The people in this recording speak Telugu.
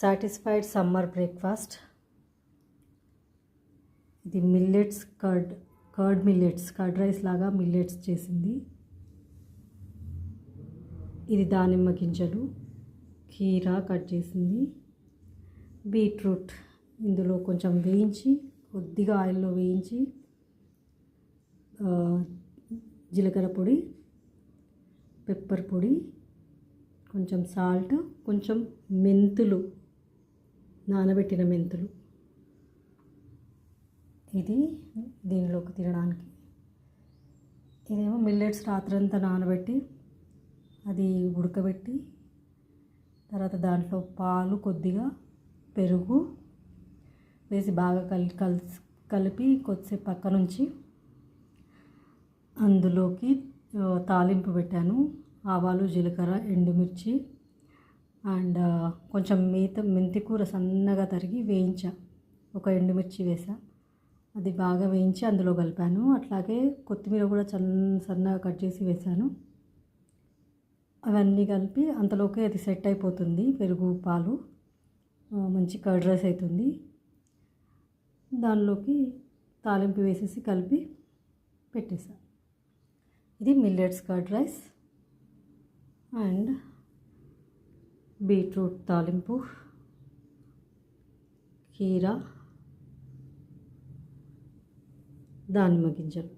Satisfied summer breakfast. ఇది millets curd millets, curd rice లాగా మిల్లెట్స్ చేసింది. ఇది దానిమ్మ గింజలు, కీరా కట్ చేసింది, బీట్రూట్ ఇందులో కొంచెం వేయించి, కొద్దిగా ఆయిల్లో వేయించి, జీలకర్ర పొడి, పెప్పర్ పొడి, కొంచెం సాల్ట్, కొంచెం మెంతులు, నానబెట్టిన మెంతులు, ఇది దీనిలోకి తినడానికి. ఇదేమో మిల్లెట్స్ రాత్రంతా నానబెట్టి అది ఉడకబెట్టి తర్వాత దాంట్లో పాలు, కొద్దిగా పెరుగు వేసి బాగా కలిపి కొద్దిసేపు పక్క నుంచి అందులోకి తాలింపు పెట్టాను. ఆవాలు, జీలకర్ర, ఎండుమిర్చి అండ్ కొంచెం మెంతి కూర సన్నగా తరిగి వేయించా, ఒక ఎండుమిర్చి వేసా, అది బాగా వేయించి అందులో కలిపాను. అట్లాగే కొత్తిమీర కూడా సన్నగా కట్ చేసి వేసాను. అవన్నీ కలిపి అంతలోకి అది సెట్ అయిపోతుంది. పెరుగు, పాలు, మంచి కర్డ్ రైస్ అవుతుంది. దానిలోకి తాలింపు వేసేసి కలిపి పెట్టేసా. ఇది millets curd rice and beetroot తాలింపు, కీరా, దానిమ్మ గింజలు.